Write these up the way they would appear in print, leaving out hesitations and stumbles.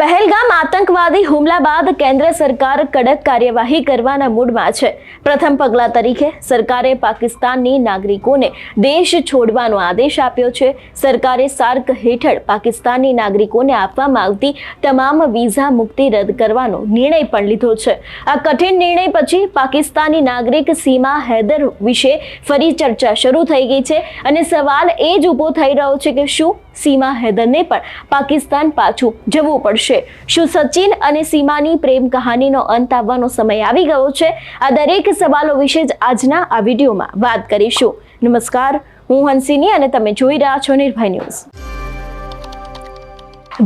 પહેલગામ આતંકવાદી હુમલા બાદ કેન્દ્ર સરકાર કડક કાર્યવાહી કરવાના મૂડમાં છે. પ્રથમ પગલા તરીકે સરકારે પાકિસ્તાનની નાગરિકોને દેશ છોડવાનો આદેશ આપ્યો છે. સરકારે સાર્ક હેઠળ પાકિસ્તાનની નાગરિકોને આપવામાં આવતી તમામ વિઝા મુક્તિ રદ કરવાનો નિર્ણય પણ લીધો છે. આ કઠિન નિર્ણય પછી પાકિસ્તાની નાગરિક સીમા હૈદર વિશે ફરી ચર્ચા શરૂ થઈ ગઈ છે અને સવાલ એ જ ઊભો થઈ રહ્યો છે કે શું સીમા હૈદરને પણ પાકિસ્તાન પાછું જવું પડશે? શું સચિન અને સીમાની પ્રેમ કહાનીનો અંત આવવાનો સમય આવી ગયો છે? આ દરેક સવાલો વિશે જ આજના આ વિડીયોમાં વાત કરીશું. નમસ્કાર, હું હંસિની અને તમે જોઈ રહ્યા છો નિર્ભય ન્યૂઝ.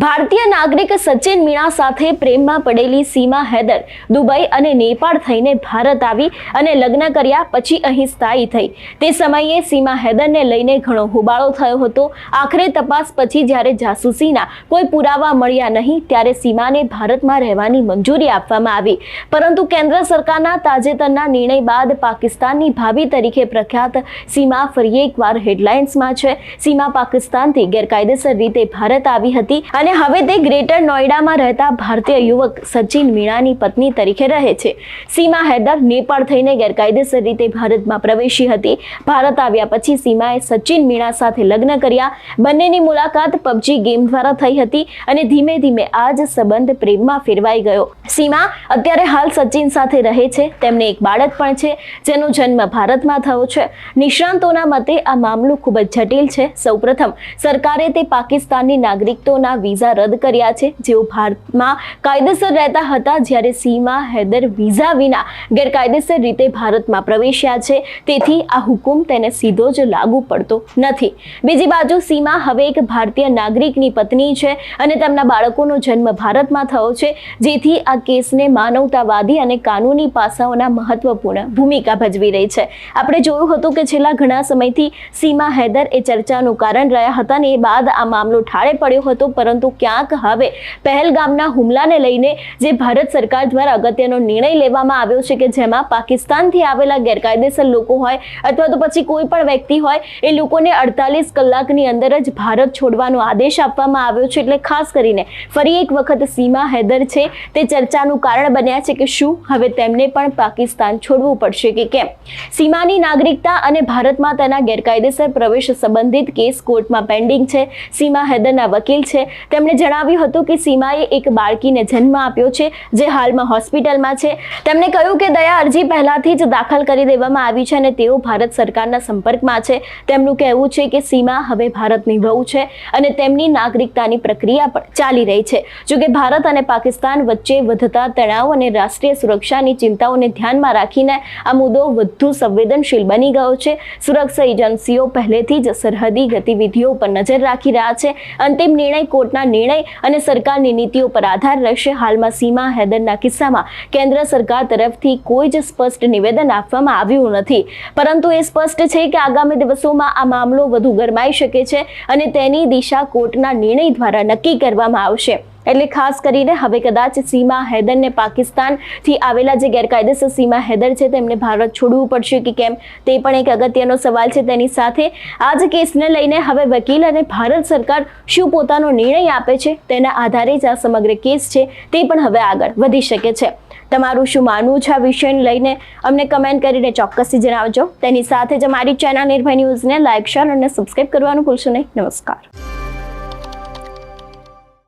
ભારતીય નાગરિક સચિન મીણા સાથે પ્રેમમાં પડેલી સીમા હૈદર દુબઈ અને નેપાળ થઈને ભારત આવી અને લગ્ન કર્યા પછી અહીં સ્થાયી થઈ. તે સમયે સીમા હૈદરને લઈને ઘણો હોબાળો થયો હતો. આખરે તપાસ પછી જ્યારે જાસૂસીના કોઈ પુરાવા મળ્યા નહીં ત્યારે સીમાને ભારતમાં રહેવાની મંજૂરી આપવામાં આવી. પરંતુ કેન્દ્ર સરકારના તાજેતરના નિર્ણય બાદ પાકિસ્તાનની ભાભી તરીકે પ્રખ્યાત સીમા ફરી એકવાર હેડલાઇન્સમાં છે. સીમા પાકિસ્તાનથી ગેરકાયદેસર રીતે ભારત આવી હતી અને હવે તે ગ્રેટર નોઈડામાં રહેતા ભારતીય યુવક સચિન મીણાની પત્ની તરીકે રહે છે. સીમા હૈદર નેપાળ થઈને ગેરકાયદેસર રીતે ભારતમાં પ્રવેશી હતી. ભારત આવ્યા પછી સીમાએ સચિન મીણા સાથે લગ્ન કર્યા. બંનેની મુલાકાત પબજી ગેમ દ્વારા થઈ હતી અને ધીમે ધીમે આ જ સંબંધ પ્રેમમાં ફેરવાઈ ગયો. સીમા અત્યારે હાલ સચિન સાથે રહે છે. તેમને એક બાળક પણ છે જેનો જન્મ ભારતમાં થયો છે. નિષ્ણાંતોના મતે આ મામલો ખૂબ જ જટિલ છે. સૌપ્રથમ સરકારે તે પાકિસ્તાનની નાગરિકોના વિઝા રદ કર્યા છે જેઓ ભારતમાં કાયદેસર રહેતા હતા, જ્યારે સીમા હૈદર વિઝા વિના ગેરકાયદેસર રીતે ભારતમાં પ્રવેશ્યા છે. તેથી આ હુકમ તેને સીધો જ લાગુ પડતો નથી. બીજી બાજુ સીમા હવે એક ભારતીય નાગરિકની પત્ની છે અને તેમના બાળકોનો જન્મ ભારતમાં થયો છે, જેથી આ કેસને માનવતાવાદી અને કાનૂની પાસાઓના મહત્વપૂર્ણ ભૂમિકા ભજવી રહી છે. આપણે જોયું હતું કે છેલ્લા ઘણા સમયથી સીમા હૈદર એ ચર્ચાનું કારણ રહ્યા હતા અને એ બાદ આ મામલો ઠાળે પડ્યો હતો. પરંતુ ક્યાંક હવે પહેલગામના હુમલાને લઈને જે ભારત સરકાર દ્વારા અગત્યનો નિર્ણય લેવામાં આવ્યો છે કે જેમાં પાકિસ્તાનથી આવેલા ગેરકાયદેસર લોકો હોય અથવા તો પછી કોઈ પણ વ્યક્તિ હોય એ લોકોને 48 કલાકની અંદર જ ભારત છોડવાનો આદેશ આપવામાં આવ્યો છે. એટલે ખાસ કરીને ફરી એક વખત સીમા હૈદર છે તે ચર્ચાનું કારણ બન્યા છે કે શું હવે તેમને પણ પાકિસ્તાન છોડવું પડશે કે કેમ? સીમાની નાગરિકતા અને ભારતમાં તેના ગેરકાયદેસર પ્રવેશ સંબંધિત કેસ કોર્ટમાં પેન્ડિંગ છે. સીમા હૈદરના વકીલ છે. તેમણે જણાવ્યું હતું કે સીમાએ એક બાળકીને જન્મ આપ્યો છે જે હાલમાં હોસ્પિટલમાં છે. તેમણે કહ્યું કે દયા અરજી પહેલાથી જ દાખલ કરી દેવામાં આવી છે અને તેઓ ભારત સરકારના સંપર્કમાં છે. તેમનું કહેવું છે કે સીમા હવે ભારતની વહુ છે અને તેમની નાગરિકતાની પ્રક્રિયા પણ ચાલી રહી છે. જોકે ભારત અને પાકિસ્તાન વચ્ચે વધતા તણાવ અને રાષ્ટ્રીય સુરક્ષાની ચિંતાઓને ધ્યાનમાં રાખીને આ મુદ્દો વધુ સંવેદનશીલ બની ગયો છે. સુરક્ષા એજન્સીઓ પહેલેથી જ સરહદી ગતિવિધિઓ પર નજર રાખી રહ્યા છે. અંતિમ નિર્ણય કોર્ટના નિર્ણય અને સરકારની નીતિઓ પર આધાર રહેશે. હાલમાં સીમા હૈદરના કિસ્સામાં કેન્દ્ર સરકાર તરફથી કોઈ જ સ્પષ્ટ નિવેદન આપવામાં આવ્યું નથી, પરંતુ એ સ્પષ્ટ છે કે આગામી દિવસોમાં આ મામલો વધુ ગરમાઈ શકે છે અને તેની દિશા કોર્ટના નિર્ણય દ્વારા નક્કી કરવામાં આવશે. એટલે ખાસ કરીને હવે કદાચ સીમા હૈદરને પાકિસ્તાનથી આવેલા જે ગેરકાયદેસર સીમા હૈદર છે તેમને ભારત છોડવું પડશે કે કેમ, તે પણ એક અગત્યનો સવાલ છે. તેની સાથે આ જ કેસને લઈને હવે વકીલ અને ભારત સરકાર શું પોતાનો નિર્ણય આપે છે તેના આધારે જ આ સમગ્ર કેસ છે તે પણ હવે આગળ વધી શકે છે. તમારું શું માનવું છે આ વિષયને લઈને અમને કમેન્ટ કરીને ચોક્કસથી જણાવજો. તેની સાથે જ અમારી ચેનલ નિર્ભય ન્યૂઝને લાઇક, શેર અને સબસ્ક્રાઇબ કરવાનું ભૂલશો નહીં. નમસ્કાર.